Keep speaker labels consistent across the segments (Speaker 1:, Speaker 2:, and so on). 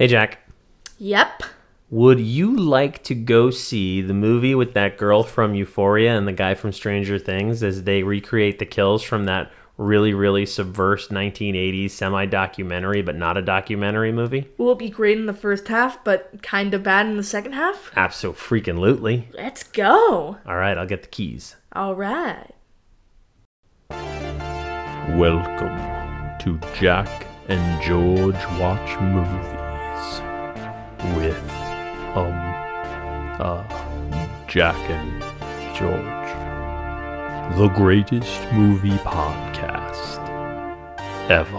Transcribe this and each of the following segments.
Speaker 1: Hey, Jack.
Speaker 2: Yep.
Speaker 1: Would you like to go see the movie with that girl from Euphoria and the guy from Stranger Things as they recreate the kills from that really, really subversive 1980s semi-documentary, but not a documentary movie?
Speaker 2: Will it be great in the first half, but kind of bad in the second half?
Speaker 1: Abso-freaking-lutely.
Speaker 2: Let's go.
Speaker 1: All right, I'll get the keys.
Speaker 2: All right.
Speaker 1: Welcome to Jack and George Watch Movies with, Jack and George. The greatest movie podcast ever.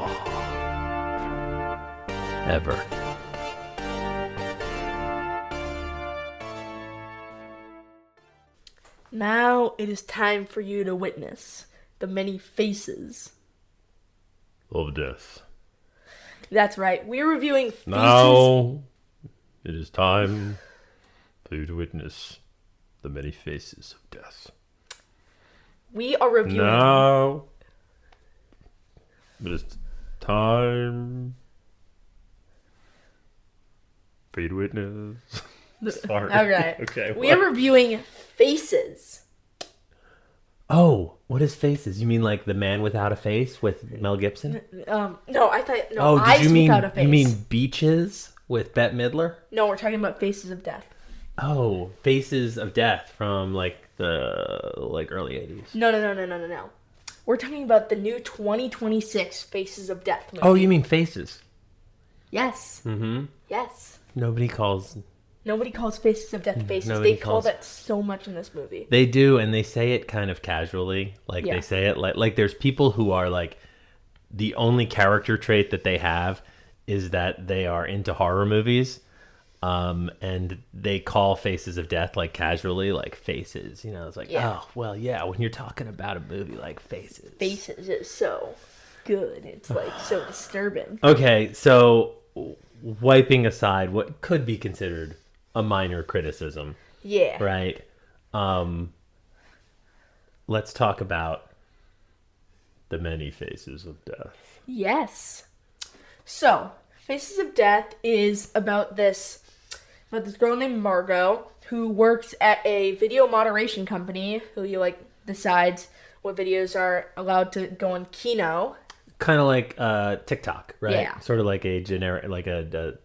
Speaker 2: Now it is time for you to witness the many faces.
Speaker 1: Of death.
Speaker 2: That's right. We're reviewing faces.
Speaker 1: Now it is time for you to witness the many faces of death.
Speaker 2: We are reviewing.
Speaker 1: Now it is time for you to witness. Sorry.
Speaker 2: All right.
Speaker 1: Okay.
Speaker 2: We are reviewing Faces.
Speaker 1: Oh, what is Faces? You mean like The Man Without a Face with Mel Gibson?
Speaker 2: No, I thought no.
Speaker 1: Oh,
Speaker 2: Eyes
Speaker 1: did you mean
Speaker 2: Without a Face.
Speaker 1: you mean Beaches with Bette Midler?
Speaker 2: No, we're talking about Faces of Death.
Speaker 1: Oh, Faces of Death from like the early 80s.
Speaker 2: No. We're talking about the new 2026 Faces of Death movie.
Speaker 1: Oh, you mean Faces?
Speaker 2: Yes.
Speaker 1: Mm-hmm.
Speaker 2: Yes.
Speaker 1: Nobody calls.
Speaker 2: Nobody calls Faces of Death Faces.
Speaker 1: Nobody
Speaker 2: They call
Speaker 1: calls-
Speaker 2: that so much in this movie.
Speaker 1: They do, and they say it kind of casually. Like
Speaker 2: Yeah.
Speaker 1: they say it like there's people who are like the only character trait that they have is that they are into horror movies. And they call Faces of Death like casually, like Faces. You know, it's like,
Speaker 2: Yeah.
Speaker 1: oh, well, yeah, when you're talking about a movie like Faces.
Speaker 2: Faces is so good. It's like so disturbing.
Speaker 1: Okay, so wiping aside what could be considered a minor criticism,
Speaker 2: Yeah.
Speaker 1: right? Let's talk about the many faces of death.
Speaker 2: Yes. So, Faces of Death is about this girl named Margot who works at a video moderation company who decides what videos are allowed to go on Kino.
Speaker 1: Kind of like TikTok, right?
Speaker 2: Yeah.
Speaker 1: Sort of like a generic, like a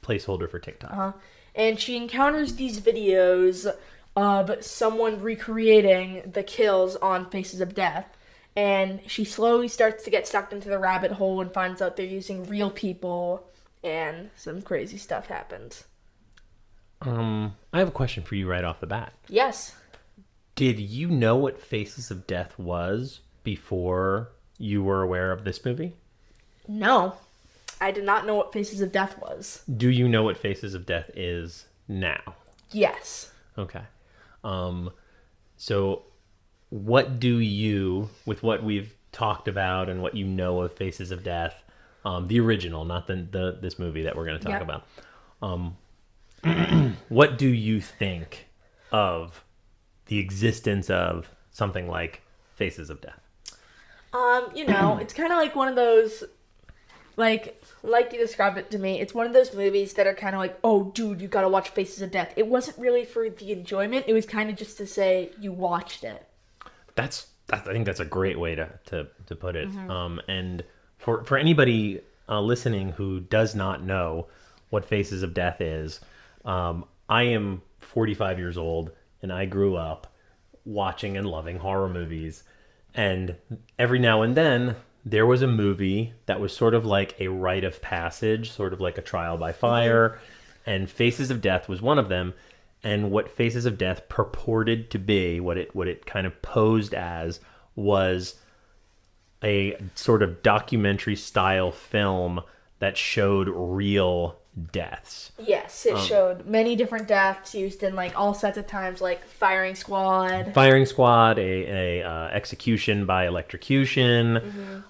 Speaker 1: placeholder for TikTok.
Speaker 2: And she encounters these videos of someone recreating the kills on Faces of Death. And she slowly starts to get sucked into the rabbit hole and finds out they're using real people. And some crazy stuff happens.
Speaker 1: I have a question for you right off the bat.
Speaker 2: Yes.
Speaker 1: Did you know what Faces of Death was before you were aware of this movie?
Speaker 2: No. I did not know what Faces of Death was.
Speaker 1: Do you know what Faces of Death is now?
Speaker 2: Yes.
Speaker 1: Okay. So what do you, with what we've talked about and what you know of Faces of Death, the original, not this movie that we're going to talk
Speaker 2: Yep.
Speaker 1: about, what do you think of the existence of something like Faces of Death?
Speaker 2: It's kind of like one of those, like you described it to me, it's one of those movies that are kind of like, oh, dude, you gotta watch Faces of Death. It wasn't really for the enjoyment. It was kind of just to say you watched it.
Speaker 1: I think that's a great way to put it. And for anybody listening who does not know what Faces of Death is, I am 45 years old and I grew up watching and loving horror movies. And every now and then there was a movie that was sort of like a rite of passage, sort of like a trial by fire. And Faces of Death was one of them. And what Faces of Death purported to be, what it kind of posed as, was a sort of documentary style film that showed real deaths.
Speaker 2: Yes, it showed many different deaths used in like all sorts of times, like firing squad.
Speaker 1: Firing squad, a execution by electrocution.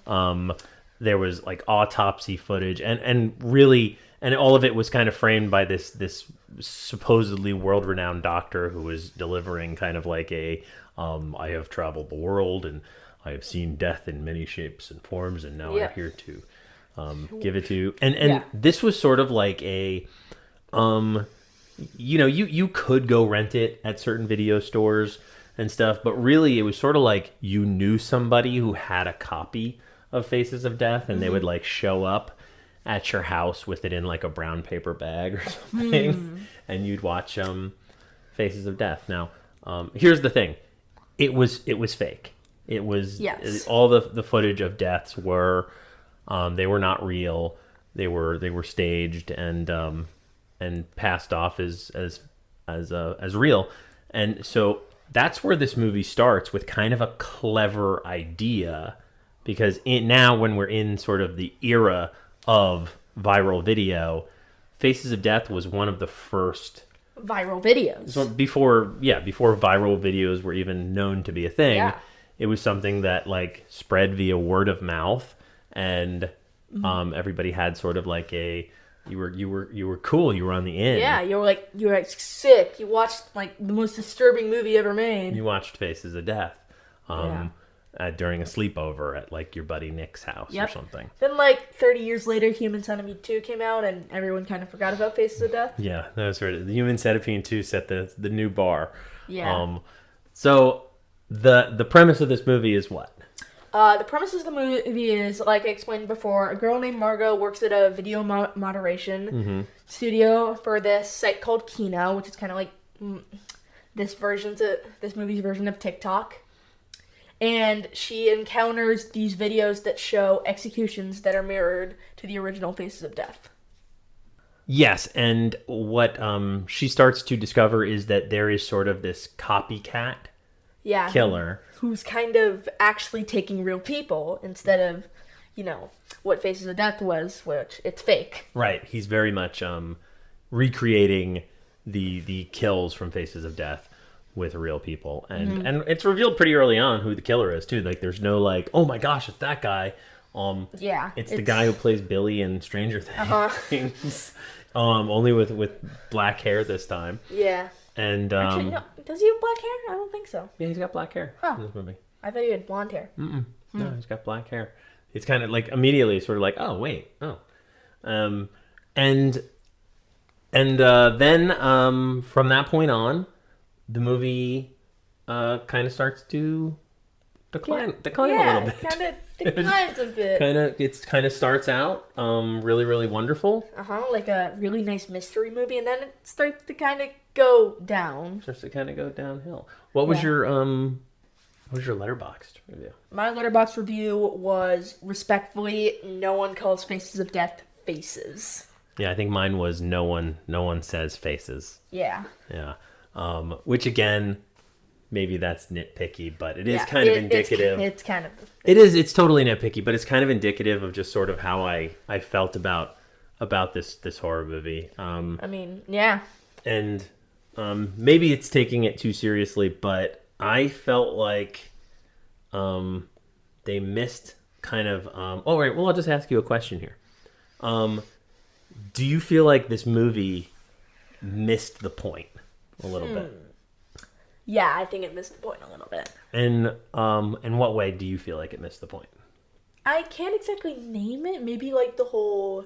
Speaker 1: There was like autopsy footage, and really, and all of it was kind of framed by this supposedly world renowned doctor who was delivering kind of like a I have traveled the world and I have seen death in many shapes and forms, and now
Speaker 2: Yeah.
Speaker 1: I'm here to give it to. And
Speaker 2: Yeah.
Speaker 1: this was sort of like a, you could go rent it at certain video stores and stuff, but really it was sort of like you knew somebody who had a copy of Faces of Death, and they would like show up at your house with it in like a brown paper bag or something, and you'd watch Faces of Death. Now, here's the thing: it was fake. It was
Speaker 2: Yes.
Speaker 1: all the footage of deaths were they were not real. They were staged and passed off as real. And so that's where this movie starts, with kind of a clever idea, because now when we're in sort of the era of viral video, Faces of Death was one of the first
Speaker 2: Viral videos.
Speaker 1: before viral videos were even known to be a thing.
Speaker 2: Yeah.
Speaker 1: It was something that like spread via word of mouth, and everybody had sort of like you were cool, you were on the in.
Speaker 2: Yeah, you were like sick. You watched like the most disturbing movie ever made.
Speaker 1: You watched Faces of Death during a sleepover at like your buddy Nick's house or something.
Speaker 2: Then like 30 years later, Human Centipede 2 came out, and everyone kind of forgot about Faces of Death.
Speaker 1: Yeah, that was right. The Human Centipede 2 set the new bar.
Speaker 2: Yeah.
Speaker 1: So the premise of this movie is what?
Speaker 2: The premise of the movie is, like I explained before, a girl named Margot works at a video moderation studio for this site called Kino, which is kind of like this movie's version of TikTok. And she encounters these videos that show executions that are mirrored to the original Faces of Death.
Speaker 1: Yes, and what she starts to discover is that there is sort of this copycat killer
Speaker 2: who's kind of actually taking real people instead of, what Faces of Death was, which it's fake.
Speaker 1: Right. He's very much recreating the kills from Faces of Death with real people, and it's revealed pretty early on who the killer is too. Like, there's no like, oh my gosh, it's that guy. It's the guy who plays Billy in Stranger Things. Only with black hair this time.
Speaker 2: Yeah.
Speaker 1: And
Speaker 2: actually, no, does he have black hair? I don't think so.
Speaker 1: Yeah, he's got black hair in this movie.
Speaker 2: I thought he had blonde hair.
Speaker 1: No, he's got black hair. It's kind of like immediately sort of like, oh wait, and then from that point on, the movie kind of starts to decline a little bit.
Speaker 2: Kind of declines a bit.
Speaker 1: It kind of starts out really, really wonderful.
Speaker 2: Like a really nice mystery movie, and then it starts to kind of go down.
Speaker 1: Starts to kind of go downhill. What was your Letterboxd review?
Speaker 2: My Letterboxd review was, respectfully, no one calls Faces of Death faces.
Speaker 1: Yeah, I think mine was no one says faces.
Speaker 2: Yeah.
Speaker 1: Yeah. Which again, maybe that's nitpicky, but it is kind of indicative.
Speaker 2: It's kind of.
Speaker 1: It's totally nitpicky, but it's kind of indicative of just sort of how I felt about this horror movie.
Speaker 2: I mean, yeah.
Speaker 1: And maybe it's taking it too seriously, but I felt like they missed kind of. Oh, right. Well, I'll just ask you a question here. Do you feel like this movie missed the point a little bit?
Speaker 2: Yeah, I think it missed the point a little bit.
Speaker 1: And in what way do you feel like it missed the point?
Speaker 2: I can't exactly name it. Maybe like the whole.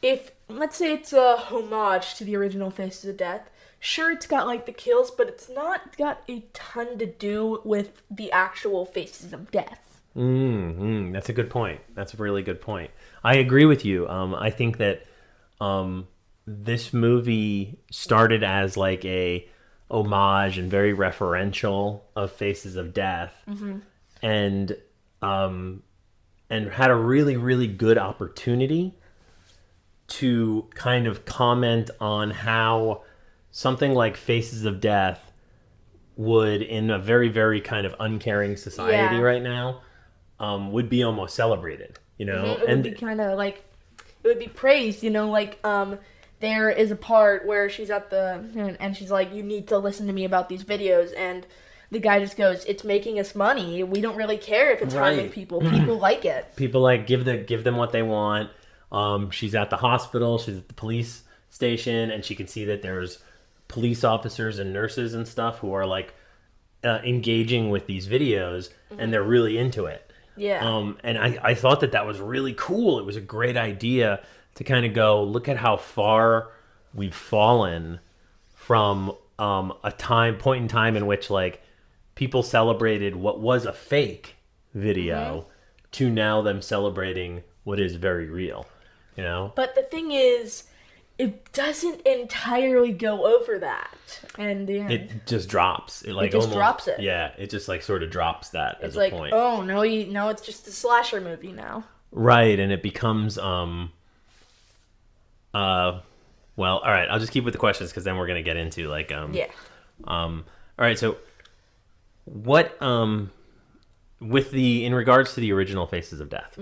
Speaker 2: If, let's say it's a homage to the original Faces of Death, sure, it's got like the kills, but it's not got a ton to do with the actual Faces of Death.
Speaker 1: That's a good point. That's a really good point. I agree with you. I think that this movie started as like a homage and very referential of Faces of Death, and had a really, really good opportunity to kind of comment on how something like Faces of Death would, in a very, very kind of uncaring society right now, would be almost celebrated, It
Speaker 2: would be kind of like, it would be praised, there is a part where she's at and she's like, you need to listen to me about these videos, and the guy just goes, it's making us money. We don't really care if it's harming people. People like it.
Speaker 1: People give them what they want. She's at the hospital. She's at the police station, and she can see that there's police officers and nurses and stuff who are like engaging with these videos, and they're really into it.
Speaker 2: Yeah.
Speaker 1: And I thought that was really cool. It was a great idea to kind of go, look at how far we've fallen from point in time in which like people celebrated what was a fake video to now them celebrating what is very real, you know?
Speaker 2: But the thing is, it doesn't entirely go over that. And yeah,
Speaker 1: It just drops. It like
Speaker 2: just
Speaker 1: almost
Speaker 2: drops it.
Speaker 1: Yeah, it just like sort of drops that
Speaker 2: it's
Speaker 1: as a
Speaker 2: like,
Speaker 1: point.
Speaker 2: oh no, no, it's just a slasher movie now.
Speaker 1: Right, and it becomes well, all right, I'll just keep with the questions because then we're going to get into like
Speaker 2: Yeah.
Speaker 1: all right, so what in regards to the original Faces of Death.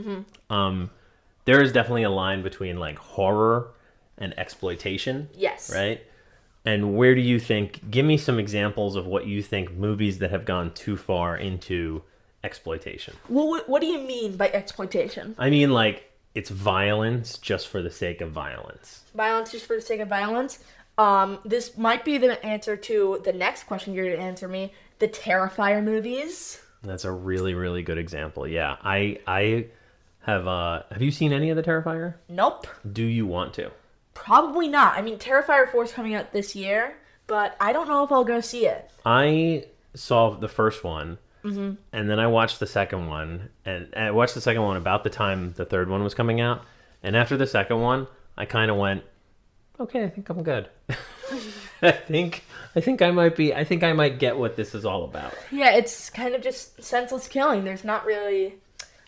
Speaker 1: There is definitely a line between like horror and exploitation.
Speaker 2: Yes.
Speaker 1: Right? And where do you think, give me some examples of what you think movies that have gone too far into exploitation.
Speaker 2: Well, what do you mean by exploitation?
Speaker 1: I mean, like, it's violence just for the sake of violence.
Speaker 2: Violence just for the sake of violence? This might be the answer to the next question you're going to answer me. The Terrifier movies.
Speaker 1: That's a really, really good example. Yeah. I have you seen any of the Terrifier?
Speaker 2: Nope.
Speaker 1: Do you want to?
Speaker 2: Probably not. I mean, Terrifier 4 is coming out this year, but I don't know if I'll go see it.
Speaker 1: I saw the first one, and then I watched the second one, and I watched the second one about the time the third one was coming out. And after the second one, I kind of went, okay, I think I'm good. I think I might get what this is all about.
Speaker 2: Yeah, it's kind of just senseless killing. There's not really,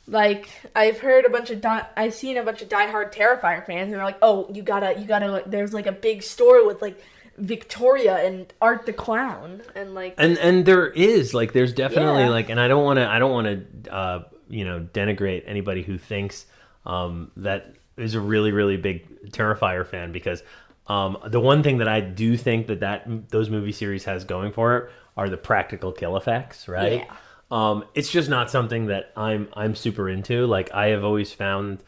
Speaker 2: like, I've seen a bunch of diehard Terrifier fans, and they're like, oh, you gotta, like, there's like a big story with like Victoria and Art the Clown, and like,
Speaker 1: and there is like, there's definitely
Speaker 2: Yeah.
Speaker 1: like, and I don't want to denigrate anybody who thinks that is a really, really big Terrifier fan, because the one thing that I do think that those movie series has going for it are the practical kill effects, right?
Speaker 2: Yeah.
Speaker 1: It's just not something that I'm super into. Like, I have always found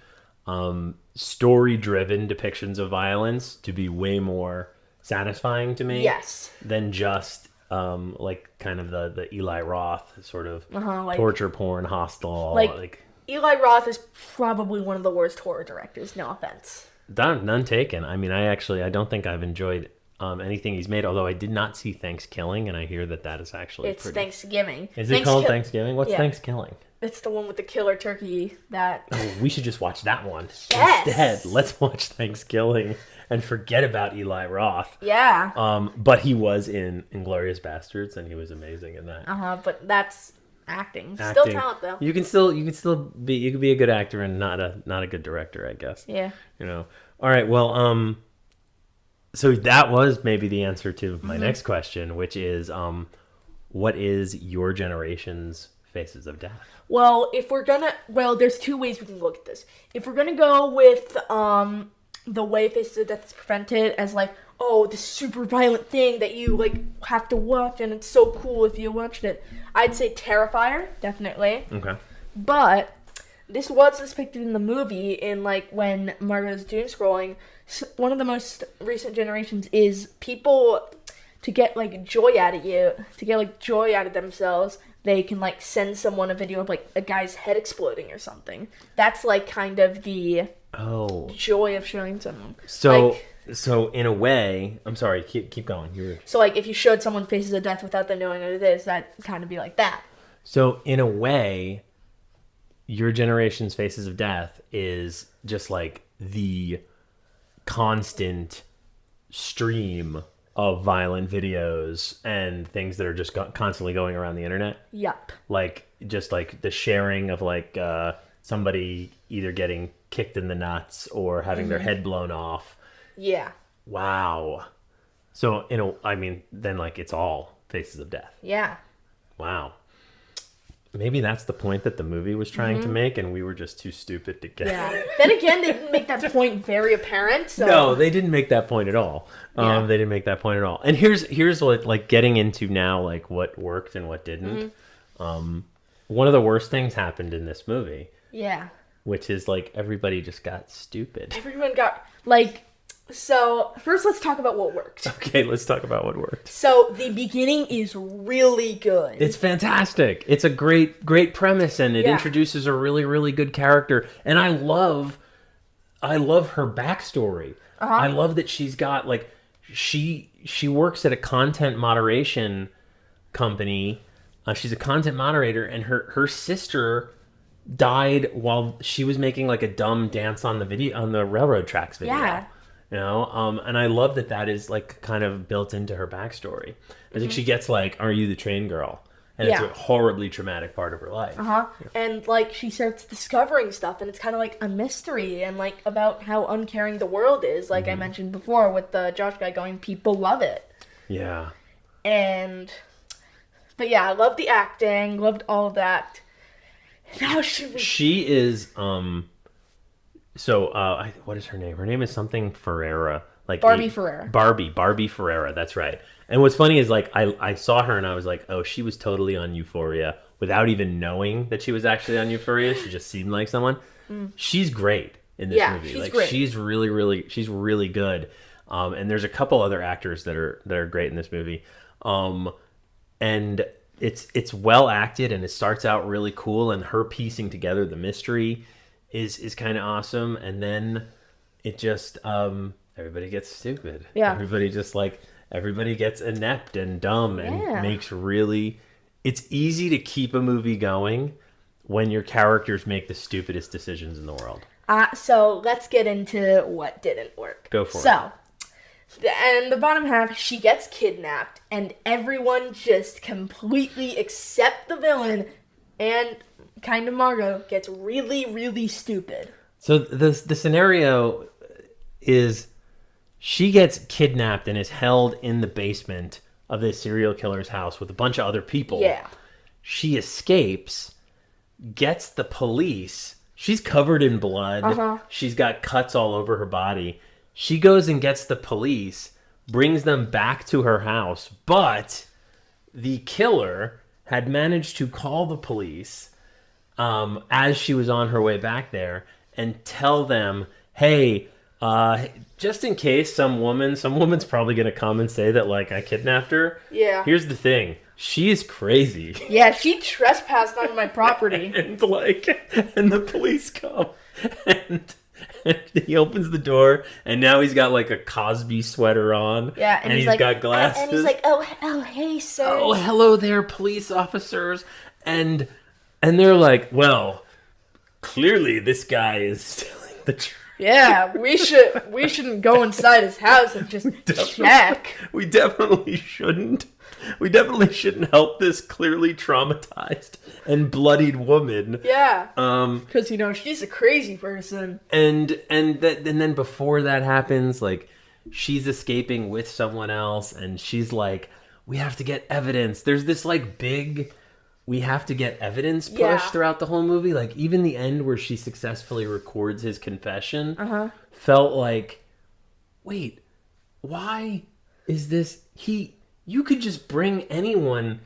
Speaker 1: story-driven depictions of violence to be way more satisfying to me
Speaker 2: Yes.
Speaker 1: than just like kind of the Eli Roth sort of
Speaker 2: Like-
Speaker 1: torture porn hostel.
Speaker 2: Like, Eli Roth is probably one of the worst horror directors. No offense.
Speaker 1: None taken. I mean, I don't think I've enjoyed anything he's made, although I did not see Thanksgiving, and I hear that is actually
Speaker 2: It's
Speaker 1: pretty...
Speaker 2: Thanksgiving.
Speaker 1: Is it called Thanksgiving? What's
Speaker 2: Yeah.
Speaker 1: Thanksgiving?
Speaker 2: It's the one with the killer turkey that.
Speaker 1: Oh, we should just watch that one.
Speaker 2: Yes.
Speaker 1: Instead, let's watch Thanksgiving and forget about Eli Roth.
Speaker 2: Yeah.
Speaker 1: But he was in Inglourious Bastards, and he was amazing in that.
Speaker 2: But that's acting. Still
Speaker 1: Acting.
Speaker 2: talent though.
Speaker 1: You could be a good actor and not a good director, I guess.
Speaker 2: Yeah.
Speaker 1: You know. All right. Well, so that was maybe the answer to my next question, which is, what is your generation's Faces of Death?
Speaker 2: Well, there's two ways we can look at this. If we're gonna go with the way Faces of Death is presented as like, oh, this super violent thing that you like have to watch and it's so cool if you watched it, I'd say Terrifier, definitely.
Speaker 1: Okay.
Speaker 2: But this was depicted in the movie in like when Margot's doom scrolling. One of the most recent generations is people to get like joy out of themselves. They can like send someone a video of like a guy's head exploding or something. That's like kind of the joy of showing someone.
Speaker 1: So
Speaker 2: Like,
Speaker 1: so in a way, I'm sorry. Keep going.
Speaker 2: so like if you showed someone Faces of Death without them knowing what it is, that kind of be like that.
Speaker 1: So in a way, your generation's Faces of Death is just like the constant stream of violent videos and things that are just constantly going around the internet.
Speaker 2: Yup.
Speaker 1: Like, just like the sharing of like somebody either getting kicked in the nuts or having their head blown off.
Speaker 2: Yeah.
Speaker 1: Wow. So then like it's all Faces of Death.
Speaker 2: Yeah.
Speaker 1: Wow. Maybe that's the point that the movie was trying to make, and we were just too stupid to get.
Speaker 2: Yeah. Then again, they didn't make that point very apparent. So.
Speaker 1: No, they didn't make that point at all.
Speaker 2: Yeah.
Speaker 1: They didn't make that point at all. And here's what, like, getting into now, like, what worked and what didn't. One of the worst things happened in this movie,
Speaker 2: Yeah.
Speaker 1: which is like everybody just got stupid.
Speaker 2: Everyone got like So first, let's talk about what worked.
Speaker 1: Okay, let's talk about what worked.
Speaker 2: So the beginning is really good.
Speaker 1: It's fantastic. It's a great premise, and it
Speaker 2: Yeah.
Speaker 1: introduces a really good character. And I love her backstory. I love that she's got like she works at a content moderation company. She's a content moderator, and her sister died while she was making like a dumb dance on the railroad tracks video.
Speaker 2: Yeah.
Speaker 1: You know, and I love that is like kind of built into her backstory. I think she gets like, "Are you the train girl?" And it's
Speaker 2: Yeah.
Speaker 1: a horribly traumatic part of her life.
Speaker 2: And like she starts discovering stuff, and it's kind of like a mystery, and like about how uncaring the world is. Like I mentioned before with the Josh guy going, people love it.
Speaker 1: Yeah.
Speaker 2: But yeah, I loved the acting, loved all of that. Now
Speaker 1: She is what is her name? Her name is something Ferreira. Like
Speaker 2: Barbie Ferreira.
Speaker 1: Barbie Ferreira, that's right. And what's funny is like I saw her and I was like, "Oh, she was totally on Euphoria," without even knowing that she was actually on Euphoria. She just seemed like someone. She's great in this movie.
Speaker 2: She's
Speaker 1: Like
Speaker 2: great.
Speaker 1: she's really good. And there's a couple other actors that are great in this movie. And it's well acted, and it starts out really cool, and her piecing together the mystery is kind of awesome, and then it just everybody gets stupid.
Speaker 2: Yeah.
Speaker 1: Everybody gets inept and dumb, and
Speaker 2: Yeah.
Speaker 1: makes really. It's easy to keep a movie going when your characters make the stupidest decisions in the world.
Speaker 2: So let's get into what didn't work.
Speaker 1: Go for it.
Speaker 2: So, and the bottom half, she gets kidnapped, and everyone just completely accept the villain, and kind of Margot gets really stupid.
Speaker 1: So the scenario is she gets kidnapped and is held in the basement of this serial killer's house with a bunch of other people.
Speaker 2: Yeah.
Speaker 1: She escapes, gets the police. She's covered in blood. She's got cuts all over her body. She goes and gets the police, brings them back to her house, but the killer had managed to call the police as she was on her way back there and tell them, "Hey, just in case someone's probably going to come and say that like I kidnapped her.
Speaker 2: Yeah.
Speaker 1: Here's the thing. She is crazy."
Speaker 2: Yeah, she trespassed on my property.
Speaker 1: and the police come and he opens the door, and now he's got like a Cosby sweater on.
Speaker 2: Yeah,
Speaker 1: and he's
Speaker 2: like,
Speaker 1: got glasses.
Speaker 2: And he's like, oh, hey, sir.
Speaker 1: "Oh, hello there, police officers." And they're like, "Well, clearly this guy is stealing the train."
Speaker 2: Yeah, we shouldn't go inside his house and just check.
Speaker 1: We definitely shouldn't. We definitely shouldn't help this clearly traumatized and bloodied woman.
Speaker 2: Yeah. Because she's a crazy person.
Speaker 1: And then before that happens, like she's escaping with someone else, and she's like, "We have to get evidence." There's this like big, we have to get evidence push
Speaker 2: Yeah.
Speaker 1: throughout the whole movie. Like even the end where she successfully records his confession felt like, wait, why is this you could just bring anyone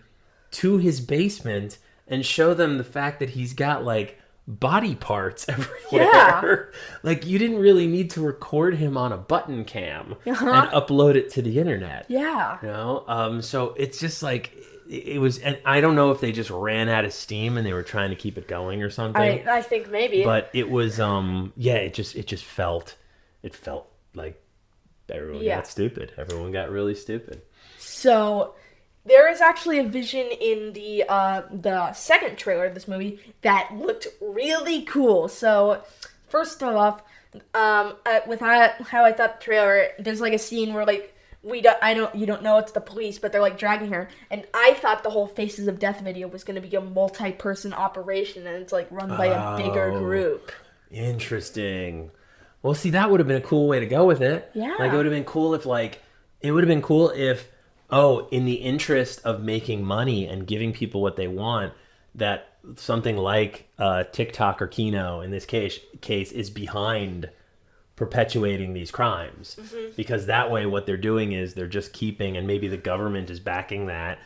Speaker 1: to his basement and show them the fact that he's got like body parts everywhere.
Speaker 2: Yeah.
Speaker 1: Like you didn't really need to record him on a button cam and upload it to the internet.
Speaker 2: Yeah.
Speaker 1: You know? So it's just like it was, and I don't know if they just ran out of steam and they were trying to keep it going or something.
Speaker 2: I think maybe.
Speaker 1: But it was it felt like everyone got stupid. Everyone got really stupid.
Speaker 2: So there is actually a vision in the second trailer of this movie that looked really cool. So first off, with how I thought the trailer, there's like a scene where like you don't know it's the police, but they're like dragging her, and I thought the whole Faces of Death video was going to be a multi-person operation, and it's like run by a bigger group.
Speaker 1: Interesting. Well, see, that would have been a cool way to go with it.
Speaker 2: Yeah.
Speaker 1: Like it would have been cool if in the interest of making money and giving people what they want, that something like TikTok or Kino in this case is behind perpetuating these crimes. Because that way what they're doing is they're just keeping, and maybe the government is backing that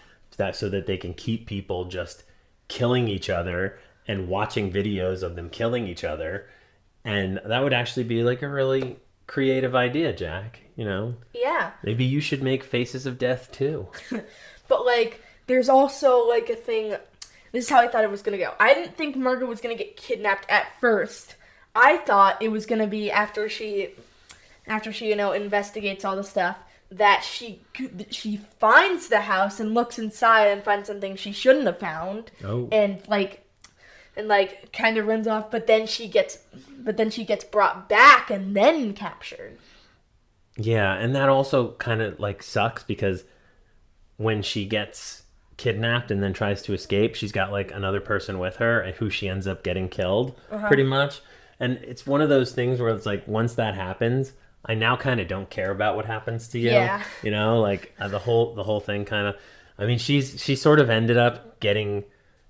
Speaker 1: so that they can keep people just killing each other and watching videos of them killing each other. And that would actually be like a really creative idea, Jack.
Speaker 2: Yeah.
Speaker 1: Maybe you should make Faces of Death too.
Speaker 2: But, like, there's also, like, a thing. This is how I thought it was going to go. I didn't think Margaret was going to get kidnapped at first. I thought it was going to be after she, investigates all the stuff, that she finds the house and looks inside and finds something she shouldn't have found.
Speaker 1: Oh.
Speaker 2: And kind of runs off, but then she gets brought back and then captured.
Speaker 1: Yeah, and that also kind of like sucks because when she gets kidnapped and then tries to escape, she's got like another person with her and who she ends up getting killed pretty much. And it's one of those things where it's like once that happens, I now kind of don't care about what happens to you.
Speaker 2: Yeah.
Speaker 1: The whole thing kind of. I mean, she sort of ended up getting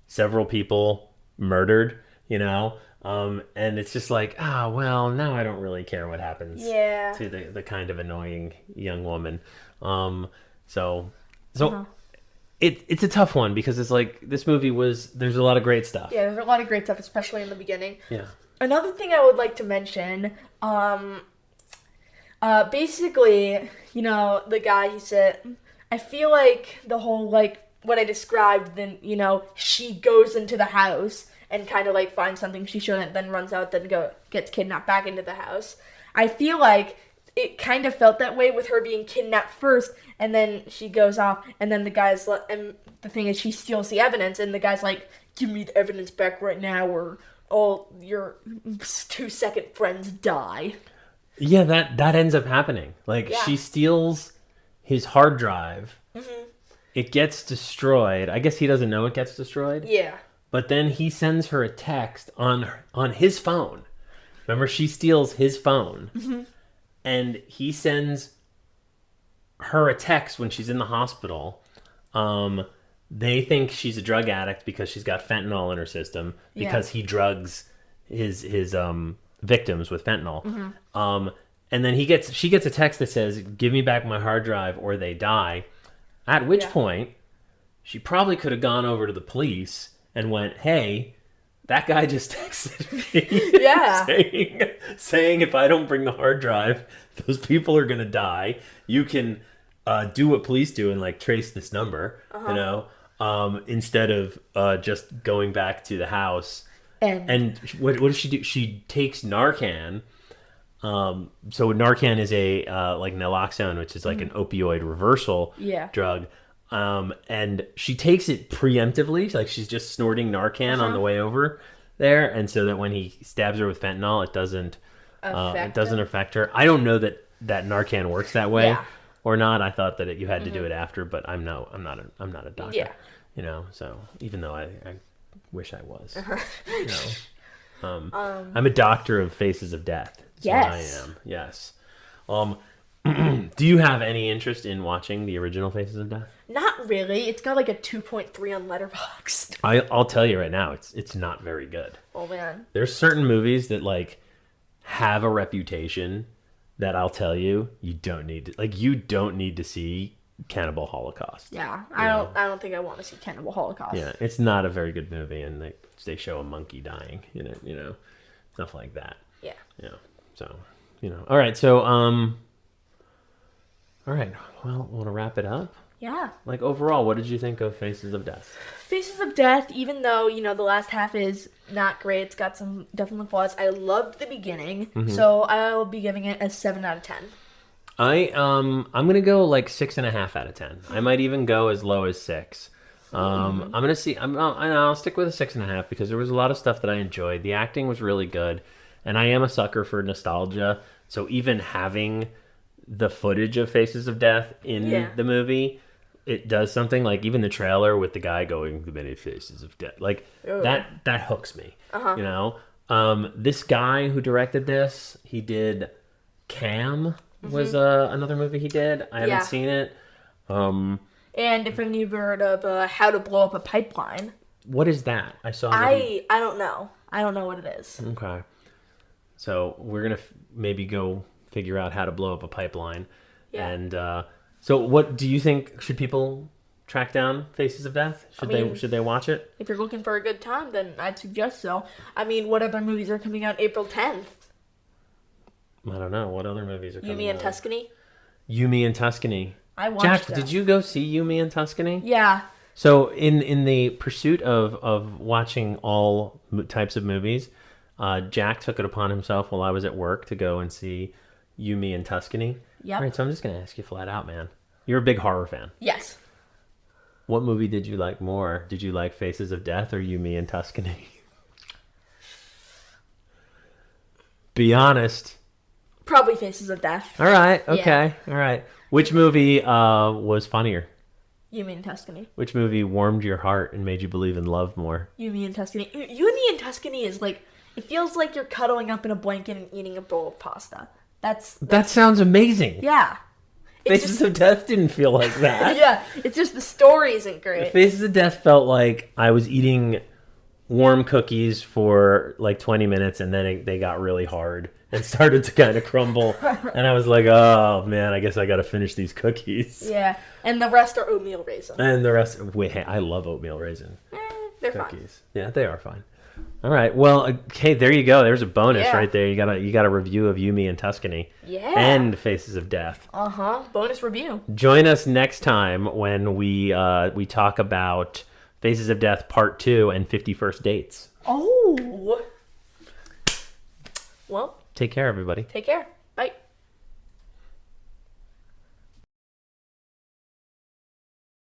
Speaker 1: several people murdered. And it's just like, well, now I don't really care what happens to the kind of annoying young woman. So it's a tough one because it's like this movie there's a lot of great stuff.
Speaker 2: Yeah, there's a lot of great stuff, especially in the beginning.
Speaker 1: Yeah.
Speaker 2: Another thing I would like to mention, basically, the guy, he said, I feel like the whole, like, what I described, then, she goes into the house and kind of, like, finds something she shouldn't, then runs out, then gets kidnapped back into the house. I feel like it kind of felt that way with her being kidnapped first, and then she goes off, and then and the thing is, she steals the evidence, and the guy's like, give me the evidence back right now, or all your 2-second friends die.
Speaker 1: Yeah, that ends up happening. Like, she steals his hard drive. Mm-hmm. It gets destroyed. I guess he doesn't know it gets destroyed.
Speaker 2: Yeah.
Speaker 1: But then he sends her a text on his phone. Remember, she steals his phone. Mm-hmm. And he sends her a text when she's in the hospital. They think she's a drug addict because she's got fentanyl in her system because he drugs his victims with fentanyl. Mm-hmm. And then she gets a text that says, give me back my hard drive or they die. At which point, she probably could have gone over to the police and went, hey, that guy just texted me saying if I don't bring the hard drive, those people are going to die. You can do what police do and like trace this number, instead of just going back to the house. And what does she do? She takes Narcan. So Narcan is a like naloxone, which is like an opioid reversal drug. And she takes it preemptively, like she's just snorting Narcan on the way over there, and so that when he stabs her with fentanyl, it doesn't affect her. I don't know that Narcan works that way or not. I thought that you had to do it after, but I'm not a doctor. Yeah. So even though I wish I was. I'm a doctor of Faces of Death. That's what I am. Yes. Do you have any interest in watching the original Faces of Death?
Speaker 2: Not really. It's got like a 2.3 on Letterboxd.
Speaker 1: I'll tell you right now, it's not very good.
Speaker 2: Oh man.
Speaker 1: There's certain movies that like have a reputation that I'll tell you don't need to see Cannibal Holocaust.
Speaker 2: Yeah, I don't think I want to see Cannibal Holocaust.
Speaker 1: Yeah, it's not a very good movie, and they show a monkey dying in it, stuff like that.
Speaker 2: Yeah.
Speaker 1: Yeah. So, all right. So, all right. Well, want to wrap it up?
Speaker 2: Yeah.
Speaker 1: Like overall, what did you think of Faces of Death?
Speaker 2: Faces of Death, even though, the last half is not great, it's got some definite flaws. I loved the beginning, so I'll be giving it a 7 out of 10.
Speaker 1: I'm gonna go like 6.5 out of 10. I might even go as low as 6. I'm gonna see. I'll stick with a 6.5 because there was a lot of stuff that I enjoyed. The acting was really good, and I am a sucker for nostalgia. So even having the footage of Faces of Death in the movie, it does something. Like even the trailer with the guy going, "The many faces of death," like that hooks me. This guy who directed this, he did Cam. Was another movie he did. I haven't seen it.
Speaker 2: And if any of you heard of How to Blow Up a Pipeline.
Speaker 1: What is that? I saw.
Speaker 2: I don't know. I don't know what it is.
Speaker 1: Okay. So we're gonna maybe go figure out how to blow up a pipeline. Yeah. And so, what do you think? Should people track down Faces of Death? Should they watch it?
Speaker 2: If you're looking for a good time, then I'd suggest so. I mean, what other movies are coming out April 10th?
Speaker 1: I don't know what other movies are coming
Speaker 2: Yumi and
Speaker 1: out.
Speaker 2: Tuscany.
Speaker 1: Yumi and Tuscany.
Speaker 2: I watched
Speaker 1: Jack,
Speaker 2: that.
Speaker 1: did you go see Yumi and Tuscany?
Speaker 2: Yeah.
Speaker 1: So in the pursuit of watching all types of movies, Jack took it upon himself while I was at work to go and see Yumi and Tuscany.
Speaker 2: Yep.
Speaker 1: All right, so I'm just going to ask you flat out, man. You're a big horror fan.
Speaker 2: Yes.
Speaker 1: What movie did you like more? Did you like Faces of Death or Yumi and Tuscany? Be honest.
Speaker 2: Probably Faces of Death.
Speaker 1: All right, okay, all right. Which movie was funnier?
Speaker 2: Yumi and Tuscany.
Speaker 1: Which movie warmed your heart and made you believe in love more?
Speaker 2: Yumi and Tuscany. Yumi and Tuscany is like, it feels like you're cuddling up in a blanket and eating a bowl of pasta.
Speaker 1: That sounds amazing.
Speaker 2: Yeah. It's
Speaker 1: Faces of Death didn't feel like that.
Speaker 2: yeah, it's just the story isn't great.
Speaker 1: Faces of Death felt like I was eating warm cookies for like 20 minutes and then they got really hard and started to kind of crumble. And I was like, oh man, I guess I got to finish these cookies.
Speaker 2: Yeah, and the rest are oatmeal raisin.
Speaker 1: And the rest, wait, hey, I love oatmeal raisin
Speaker 2: They're fine.
Speaker 1: cookies. Yeah, they are fine. All right. Well, okay, there you go. There's a bonus
Speaker 2: Yeah.
Speaker 1: right there. You got a review of Yumi and Tuscany.
Speaker 2: Yeah.
Speaker 1: And Faces of Death.
Speaker 2: Bonus review.
Speaker 1: Join us next time when we talk about Faces of Death Part 2 and 50 First Dates.
Speaker 2: Oh. Well,
Speaker 1: Take care, everybody.
Speaker 2: take care. Bye.